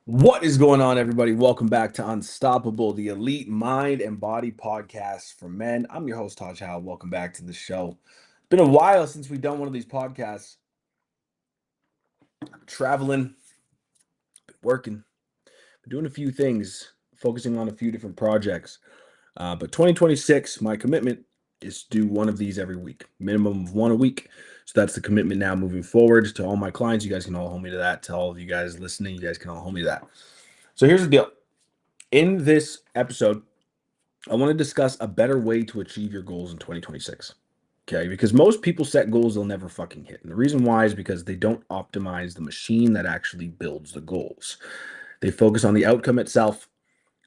What is going on, everybody? Welcome back to Unstoppable, the elite mind and body podcast for men. I'm your host, Taj Howell. Welcome back to the show. It's been a while since we've done one of these podcasts. Traveling, been working, been doing a few things, focusing on a few different projects. But 2026, my commitment is to do one of these every week, minimum of one a week. So that's the commitment now moving forward to all my clients. You guys can all hold me to that. To all of you guys listening, you guys can all hold me to that. So here's the deal. In this episode, I want to discuss a better way to achieve your goals in 2026. Okay, because most people set goals they'll never fucking hit. And the reason why is because they don't optimize the machine that actually builds the goals. They focus on the outcome itself.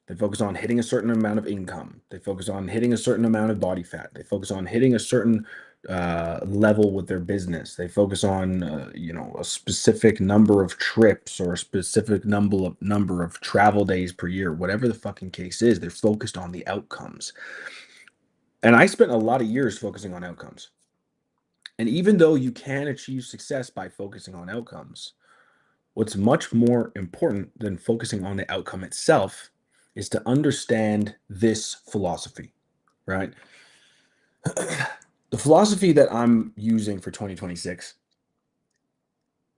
They focus on hitting a certain amount of income. They focus on hitting a certain amount of body fat. They focus on hitting a certain level with their business. They focus on a specific number of trips or a specific number of travel days per year. Whatever the fucking case is, they're focused on the outcomes. And I spent a lot of years focusing on outcomes. And even though you can achieve success by focusing on outcomes, what's much more important than focusing on the outcome itself is to understand this philosophy, right? The philosophy that I'm using for 2026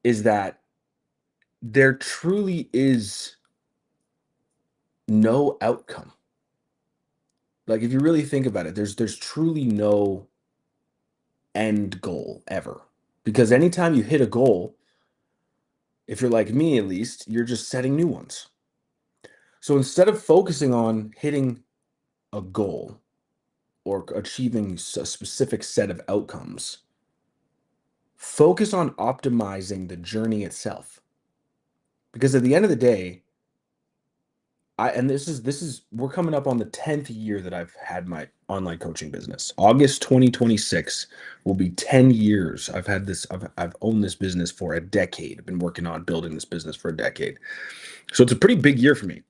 is that there truly is no outcome. Like, if you really think about it, there's truly no end goal ever. Because anytime you hit a goal, if you're like me at least, you're just setting new ones. So instead of focusing on hitting a goal or achieving a specific set of outcomes, focus on optimizing the journey itself. Because at the end of the day, we're coming up on the 10th year that I've had my online coaching business. August 2026 will be 10 years. I've owned this business for a decade. I've been working on building this business for a decade. So it's a pretty big year for me.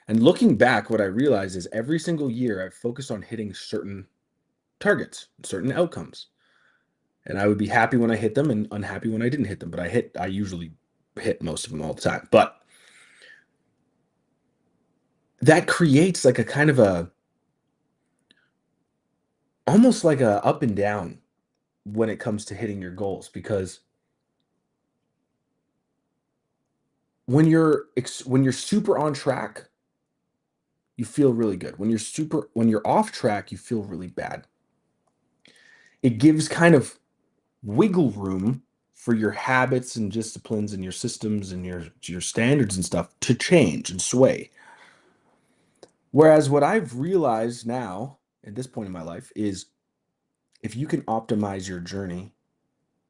And looking back, what I realized is every single year I've focused on hitting certain targets, certain outcomes. And I would be happy when I hit them and unhappy when I didn't hit them. But I usually hit most of them all the time. But that creates like a kind of almost like a up and down when it comes to hitting your goals, because when you're super on track, you feel really good. When you're off track, you feel really bad. It gives kind of wiggle room for your habits and disciplines and your systems and your standards and stuff to change and sway. Whereas what I've realized now at this point in my life is if you can optimize your journey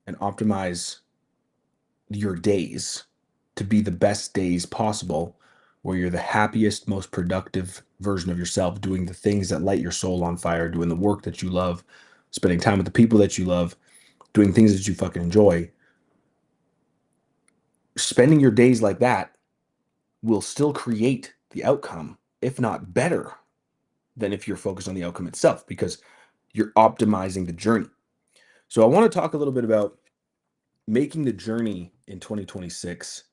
and optimize your days to be the best days possible, where you're the happiest, most productive version of yourself, doing the things that light your soul on fire, doing the work that you love, spending time with the people that you love, doing things that you fucking enjoy, spending your days like that will still create the outcome, if not better than if you're focused on the outcome itself, because you're optimizing the journey. So I want to talk a little bit about making the journey in 2026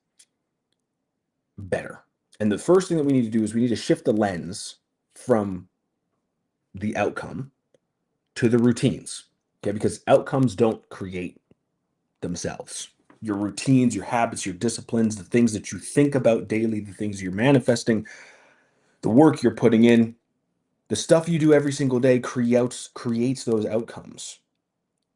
better. And the first thing that we need to do is we need to shift the lens from the outcome to the routines. Okay, because outcomes don't create themselves. Your routines, your habits, your disciplines, the things that you think about daily, the things you're manifesting, the work you're putting in, the stuff you do every single day creates those outcomes,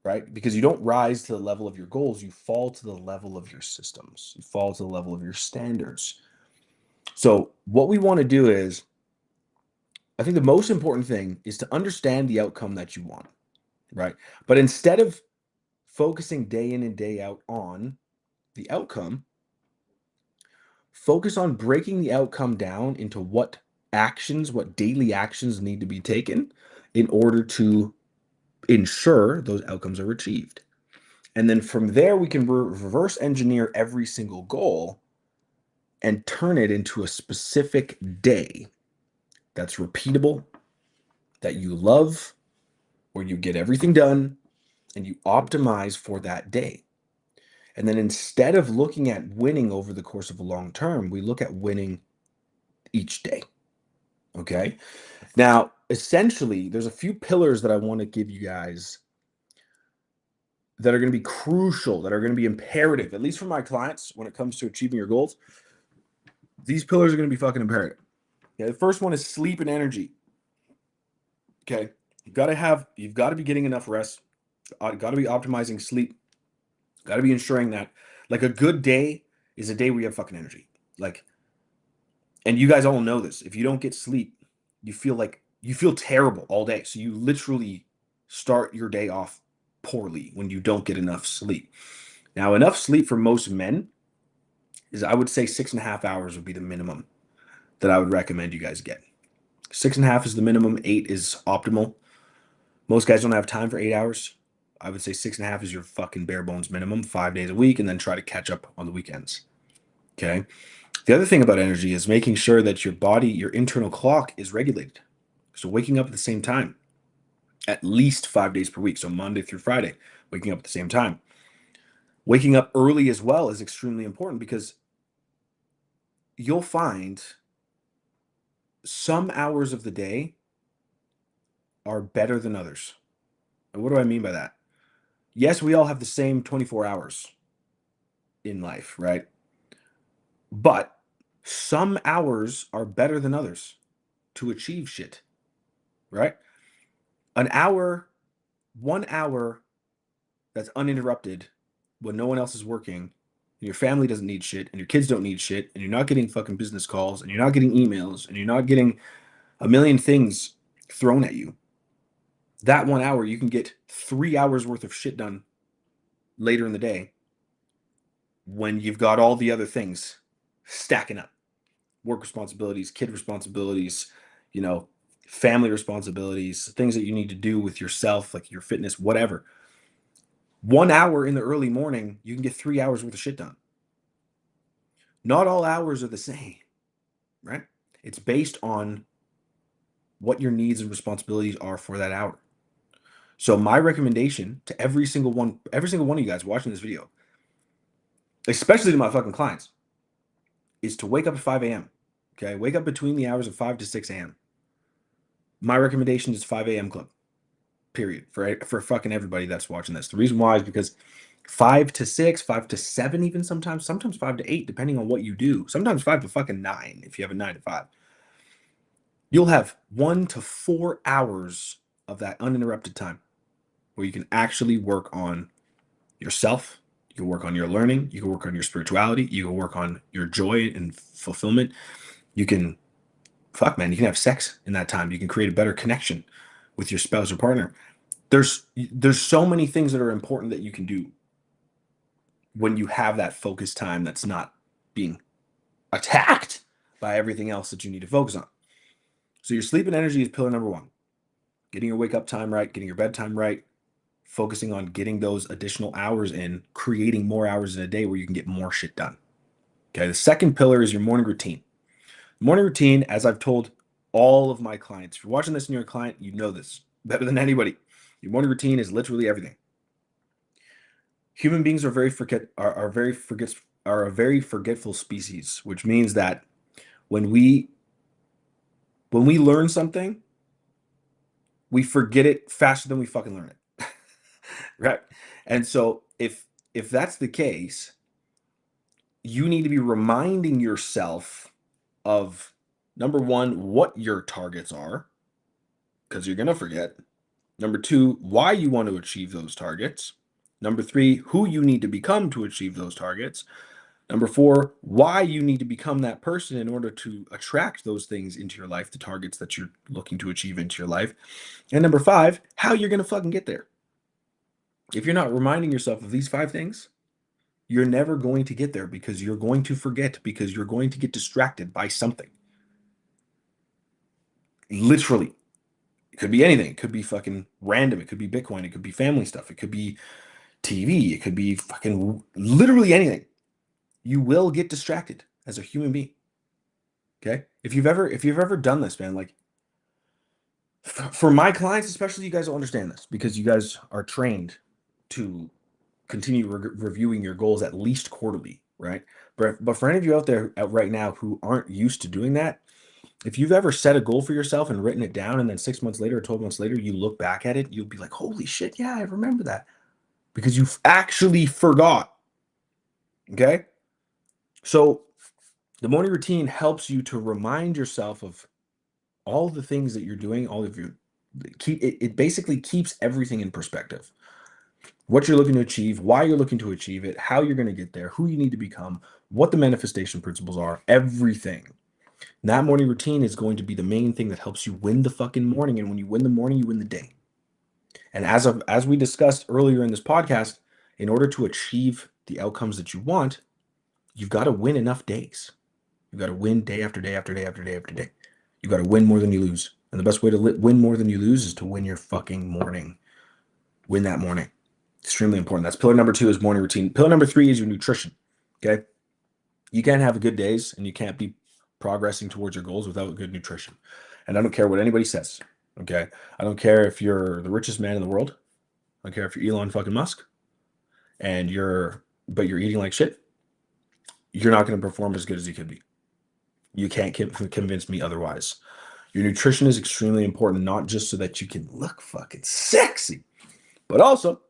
right? Because you don't rise to the level of your goals, you fall to the level of your systems, you fall to the level of your standards. So what we want to do is, I think the most important thing is to understand the outcome that you want, right? But instead of focusing day in and day out on the outcome, focus on breaking the outcome down into what daily actions need to be taken in order to ensure those outcomes are achieved. And then from there, we can reverse engineer every single goal and turn it into a specific day that's repeatable, that you love, where you get everything done and you optimize for that day. And then instead of looking at winning over the course of a long term, we look at winning each day. Okay. Now, essentially, there's a few pillars that I want to give you guys that are going to be crucial, that are going to be imperative, at least for my clients when it comes to achieving your goals. These pillars are going to be fucking imperative. Okay. The first one is sleep and energy. Okay. You've got to be getting enough rest. Got to be optimizing sleep. Got to be ensuring that, like, a good day is a day where you have fucking energy. Like, and you guys all know this. If you don't get sleep, you feel terrible all day. So you literally start your day off poorly when you don't get enough sleep. Now, enough sleep for most men is, I would say, 6.5 hours would be the minimum that I would recommend you guys get. 6.5 is the minimum. 8 is optimal. Most guys don't have time for 8 hours. I would say 6.5 is your fucking bare bones minimum, 5 days a week, and then try to catch up on the weekends. Okay. The other thing about energy is making sure that your body, your internal clock, is regulated. So waking up at the same time, at least 5 days per week. So Monday through Friday, waking up at the same time. Waking up early as well is extremely important, because you'll find some hours of the day are better than others. And what do I mean by that? Yes, we all have the same 24 hours in life, right? But some hours are better than others to achieve shit, right? 1 hour that's uninterrupted when no one else is working, and your family doesn't need shit, and your kids don't need shit, and you're not getting fucking business calls, and you're not getting emails, and you're not getting a million things thrown at you. That 1 hour, you can get 3 hours worth of shit done later in the day when you've got all the other things stacking up. Work responsibilities, kid responsibilities, family responsibilities, things that you need to do with yourself, like your fitness, whatever. 1 hour in the early morning, you can get 3 hours worth of shit done. Not all hours are the same, right? It's based on what your needs and responsibilities are for that hour. So my recommendation to every single one of you guys watching this video, especially to my fucking clients, is to wake up at 5 a.m. Okay, wake up between the hours of 5 to 6 a.m. My recommendation is 5 a.m. club, period, for fucking everybody that's watching this. The reason why is because 5 to 6, 5 to 7, even sometimes 5 to 8, depending on what you do. Sometimes 5 to fucking 9 if you have a 9 to 5. You'll have 1 to 4 hours of that uninterrupted time where you can actually work on yourself. You can work on your learning. You can work on your spirituality. You can work on your joy and fulfillment. You can, you can have sex in that time. You can create a better connection with your spouse or partner. There's so many things that are important that you can do when you have that focus time that's not being attacked by everything else that you need to focus on. So your sleep and energy is pillar number 1. Getting your wake up time right, getting your bedtime right, focusing on getting those additional hours in, creating more hours in a day where you can get more shit done. Okay, the second pillar is your morning routine. Morning routine, as I've told all of my clients, if you're watching this and you're a client, you know this better than anybody. Your morning routine is literally everything. Human beings are a very forgetful species, which means that when we learn something, we forget it faster than we fucking learn it. Right? And so if that's the case, you need to be reminding yourself of, number 1, what your targets are, because you're going to forget. Number 2, why you want to achieve those targets. Number 3, who you need to become to achieve those targets. Number 4, why you need to become that person in order to attract those things into your life, the targets that you're looking to achieve into your life. And number 5, how you're going to fucking get there. If you're not reminding yourself of these 5 things, you're never going to get there, because you're going to forget, because you're going to get distracted by something. Literally. It could be anything. It could be fucking random. It could be Bitcoin. It could be family stuff. It could be TV. It could be fucking literally anything. You will get distracted as a human being. Okay? If you've ever done this, man, like, for my clients especially, you guys will understand this, because you guys are trained to continue reviewing your goals at least quarterly, right? But for any of you out there right now who aren't used to doing that, if you've ever set a goal for yourself and written it down, and then 6 months later or 12 months later, you look back at it, you'll be like, holy shit, yeah, I remember that. Because you've actually forgot. Okay? So the morning routine helps you to remind yourself of all the things that you're doing, all of your it basically keeps everything in perspective. What you're looking to achieve, why you're looking to achieve it, how you're going to get there, who you need to become, what the manifestation principles are, everything. And that morning routine is going to be the main thing that helps you win the fucking morning. And when you win the morning, you win the day. And as we discussed earlier in this podcast, in order to achieve the outcomes that you want, you've got to win enough days. You've got to win day after day after day after day after day. You've got to win more than you lose. And the best way to win more than you lose is to win your fucking morning. Win that morning. Extremely important. That's pillar number 2 is morning routine. Pillar number 3 is your nutrition. Okay. You can't have good days and you can't be progressing towards your goals without good nutrition. And I don't care what anybody says. Okay. I don't care if you're the richest man in the world. I don't care if you're Elon fucking Musk and you're eating like shit. You're not going to perform as good as you could be. You can't convince me otherwise. Your nutrition is extremely important, not just so that you can look fucking sexy, but also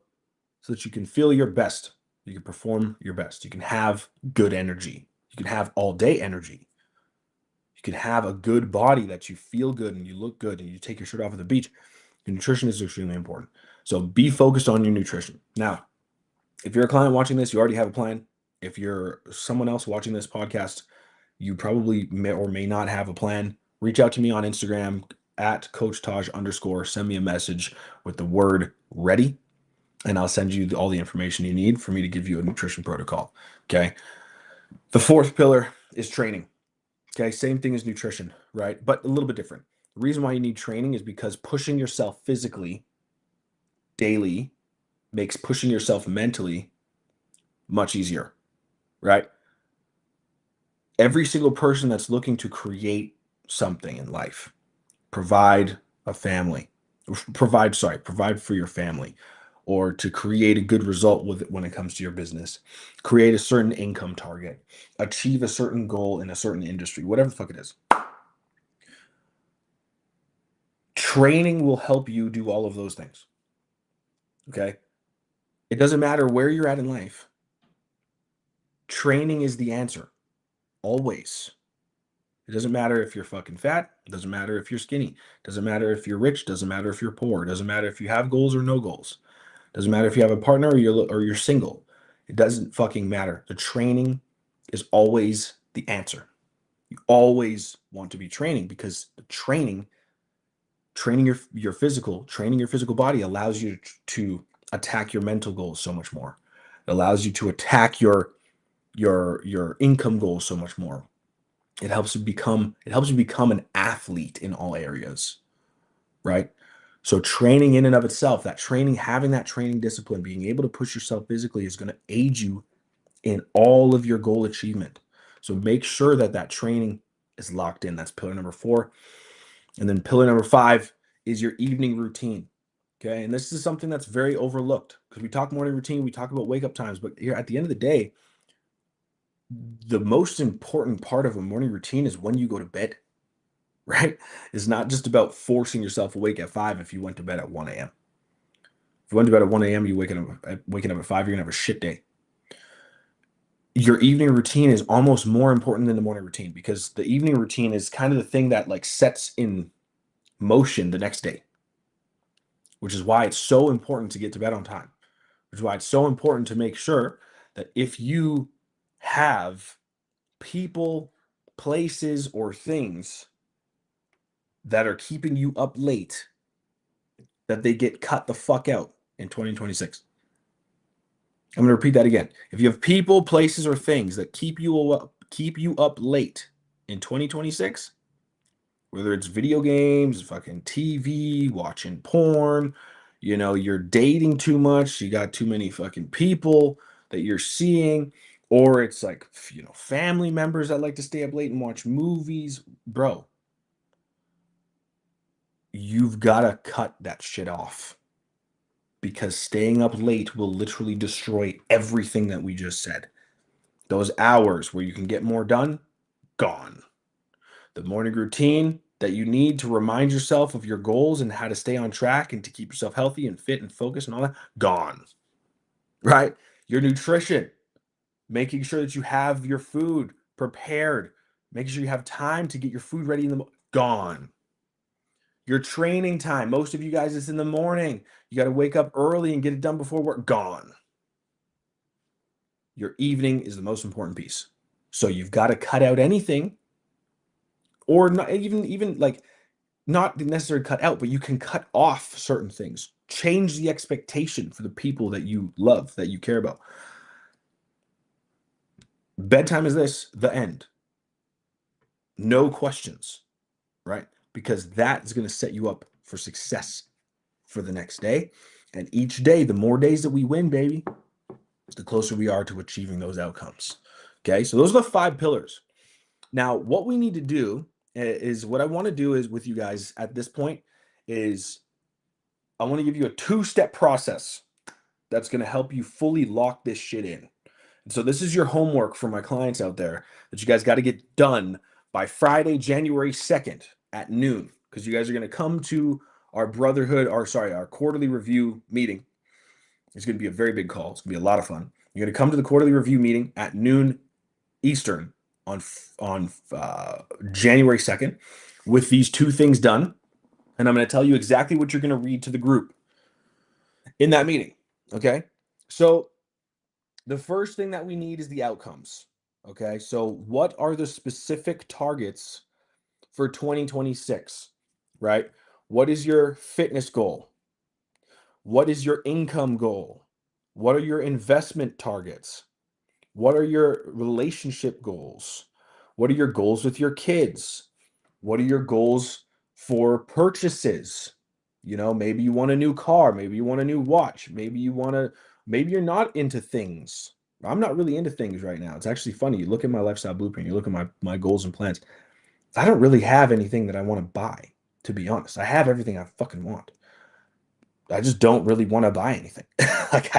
so that you can feel your best. You can perform your best. You can have good energy. You can have all day energy. You can have a good body that you feel good and you look good and you take your shirt off at the beach. Your nutrition is extremely important. So be focused on your nutrition. Now, if you're a client watching this, you already have a plan. If you're someone else watching this podcast, you probably may or may not have a plan. Reach out to me on Instagram at CoachTaj_. Send me a message with the word ready, and I'll send you all the information you need for me to give you a nutrition protocol. Okay. The 4th pillar is training. Okay. Same thing as nutrition, right? But a little bit different. The reason why you need training is because pushing yourself physically daily makes pushing yourself mentally much easier, right? Every single person that's looking to create something in life, provide for your family, or to create a good result with it when it comes to your business, create a certain income target, achieve a certain goal in a certain industry, whatever the fuck it is. Training will help you do all of those things. Okay? It doesn't matter where you're at in life. Training is the answer. Always. It doesn't matter if you're fucking fat. It doesn't matter if you're skinny. It doesn't matter if you're rich. It doesn't matter if you're poor. It doesn't matter if you have goals or no goals. It doesn't matter if you have a partner or you're single. It doesn't fucking matter. The training is always the answer. You always want to be training because the training your physical body allows you to attack your mental goals so much more. It allows you to attack your income goals so much more. It helps you become an athlete in all areas, right? So training in and of itself, having that training discipline, being able to push yourself physically is going to aid you in all of your goal achievement. So make sure that training is locked in. That's pillar number 4. And then pillar number 5 is your evening routine. Okay. And this is something that's very overlooked because we talk morning routine, we talk about wake up times, but here at the end of the day, the most important part of a morning routine is when you go to bed, right? It's not just about forcing yourself awake at 5 if you went to bed at 1 a.m. If you went to bed at 1 a.m., you waking up at 5, you're gonna have a shit day. Your evening routine is almost more important than the morning routine because the evening routine is kind of the thing that like sets in motion the next day, which is why it's so important to get to bed on time, which is why it's so important to make sure that if you have people, places, or things that are keeping you up late, that they get cut the fuck out in 2026. I'm going to repeat that again. If you have people, places, or things that keep you up late in 2026, whether it's video games, fucking TV, watching porn, you're dating too much, you got too many fucking people that you're seeing, or it's like, family members that like to stay up late and watch movies, bro, you've got to cut that shit off. because staying up late will literally destroy everything that we just said. Those hours where you can get more done, gone. The morning routine that you need to remind yourself of your goals and how to stay on track and to keep yourself healthy and fit and focused and all that, gone. Right? Your nutrition, making sure that you have your food prepared, making sure you have time to get your food ready in the gone. Your training time, most of you guys, it's in the morning. You got to wake up early and get it done before work, gone. Your evening is the most important piece. So you've got to cut out anything, or not even like not necessarily cut out, but you can cut off certain things. Change the expectation for the people that you love, that you care about. Bedtime is the end. No questions, right? Because that is going to set you up for success for the next day. And each day, the more days that we win, baby, the closer we are to achieving those outcomes. Okay, so those are the 5 pillars. Now, what we need to do is what I want to do is with you guys at this point is I want to give you a 2-step process that's going to help you fully lock this shit in. And so this is your homework for my clients out there that you guys got to get done by Friday, January 2nd at noon, because you guys are going to come to our our quarterly review meeting. It's going to be a very big call. It's going to be a lot of fun. You're going to come to the quarterly review meeting at noon Eastern on January 2nd with these 2 things done. And I'm going to tell you exactly what you're going to read to the group in that meeting. Okay. So the first thing that we need is the outcomes. Okay. So what are the specific targets for 2026, right? What is your fitness goal? What is your income goal? What are your investment targets? What are your relationship goals? What are your goals with your kids? What are your goals for purchases? You know, maybe you want a new car, maybe you want a new watch, maybe you're not into things. I'm not really into things right now. It's actually funny. You look at my lifestyle blueprint, you look at my goals and plans. I don't really have anything that I want to buy, to be honest. I have everything I fucking want. I just don't really want to buy anything. Like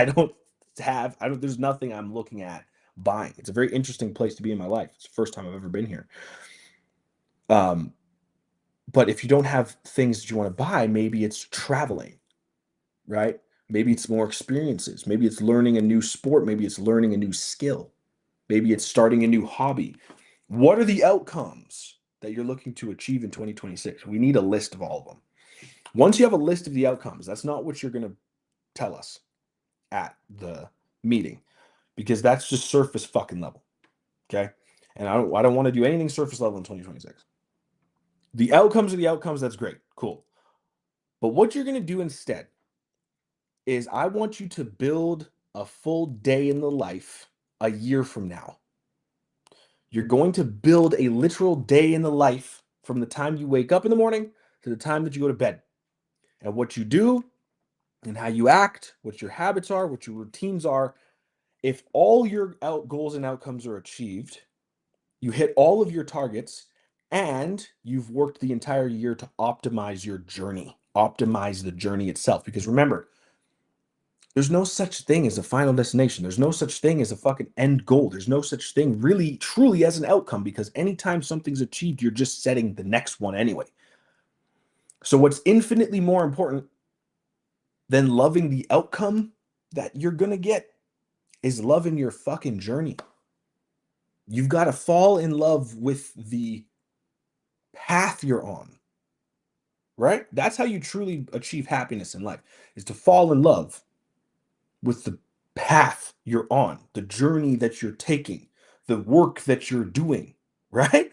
there's nothing I'm looking at buying. It's a very interesting place to be in my life. It's the first time I've ever been here. But if you don't have things that you want to buy, maybe it's traveling, right? Maybe it's more experiences. Maybe it's learning a new sport. Maybe it's learning a new skill. Maybe it's starting a new hobby. What are the outcomes that you're looking to achieve in 2026? We need a list of all of them. Once you have a list of the outcomes, that's not what you're going to tell us at the meeting, because that's just surface fucking level. Okay. And I don't want to do anything surface level in 2026. The outcomes are the outcomes. That's great. Cool. But what you're going to do instead is I want you to build a full day in the life a year from now. You're going to build a literal day in the life from the time you wake up in the morning to the time that you go to bed. And what you do and how you act, what your habits are, what your routines are. If all your goals and outcomes are achieved, you hit all of your targets, and you've worked the entire year to optimize your journey, optimize the journey itself. Because remember, there's no such thing as a final destination. There's no such thing as a fucking end goal. There's no such thing really, truly as an outcome, because anytime something's achieved, you're just setting the next one anyway. So what's infinitely more important than loving the outcome that you're going to get is loving your fucking journey. You've got to fall in love with the path you're on, right? That's how you truly achieve happiness in life, is to fall in love with the path you're on, the journey that you're taking, the work that you're doing, right?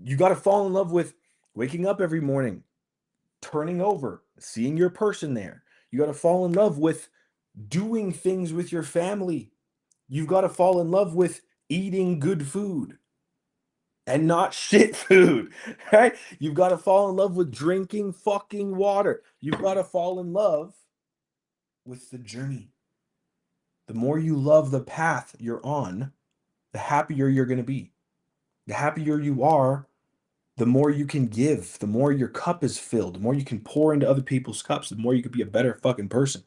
You got to fall in love with waking up every morning, turning over, seeing your person there. You got to fall in love with doing things with your family. You've got to fall in love with eating good food and not shit food, right? You've got to fall in love with drinking fucking water. You've got to fall in love with the journey. The more you love the path you're on, the happier you're going to be. The happier you are, the more you can give, the more your cup is filled, the more you can pour into other people's cups, the more you could be a better fucking person.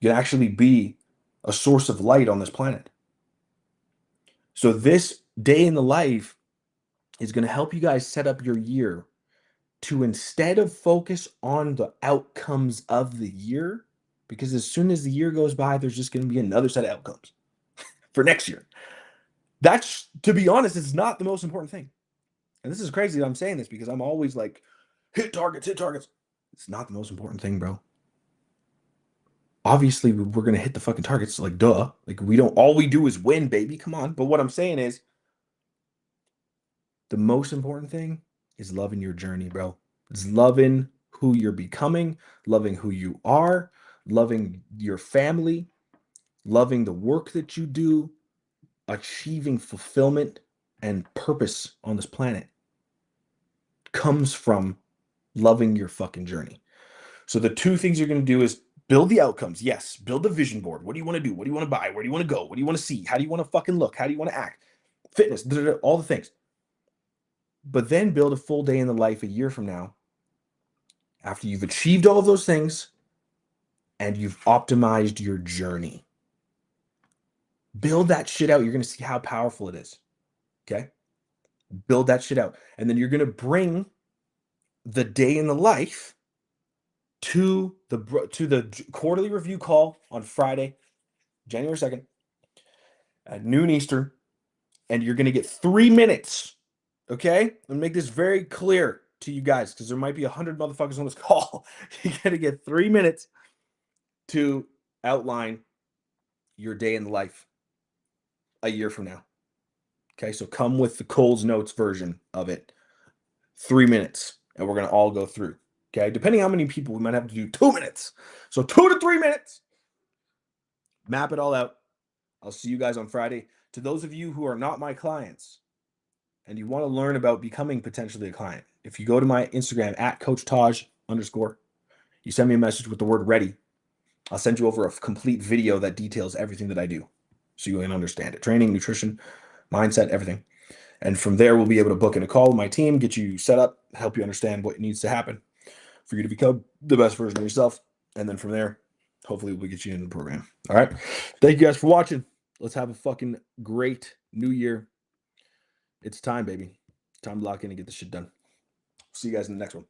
You can actually be a source of light on this planet. So this day in the life is going to help you guys set up your year to, instead of focus on the outcomes of the year, because as soon as the year goes by, there's just going to be another set of outcomes for next year. That's, to be honest, it's not the most important thing. And this is crazy that I'm saying this, because I'm always like, hit targets, hit targets. It's not the most important thing, bro. Obviously, we're going to hit the fucking targets, like, duh. Like, all we do is win, baby. Come on. But what I'm saying is, the most important thing is loving your journey, bro. It's loving who you're becoming, loving who you are, loving your family, loving the work that you do, achieving fulfillment and purpose on this planet comes from loving your fucking journey. So the two things you're going to do is build the outcomes. Yes, build the vision board. What do you want to do? What do you want to buy? Where do you want to go? What do you want to see? How do you want to fucking look? How do you want to act? Fitness, all the things. But then build a full day in the life a year from now, after you've achieved all of those things and you've optimized your journey. Build that shit out. You're going to see how powerful it is. Okay? Build that shit out. And then you're going to bring the day in the life to the quarterly review call on Friday, January 2nd at noon Eastern. And you're going to get 3 minutes. Okay? And make this very clear to you guys, because there might be 100 motherfuckers on this call. You're going to get 3 minutes to outline your day in the life a year from now. Okay, so come with the Cole's Notes version of it. 3 minutes, and we're going to all go through. Okay, depending how many people, we might have to do 2 minutes. So 2 to 3 minutes. Map it all out. I'll see you guys on Friday. To those of you who are not my clients and you want to learn about becoming potentially a client, if you go to my Instagram at CoachTaj_, you send me a message with the word ready, I'll send you over a complete video that details everything that I do so you can understand it. Training, nutrition, mindset, everything. And from there, we'll be able to book in a call with my team, get you set up, help you understand what needs to happen for you to become the best version of yourself. And then from there, hopefully we'll get you in the program. All right. Thank you guys for watching. Let's have a fucking great new year. It's time, baby. Time to lock in and get this shit done. See you guys in the next one.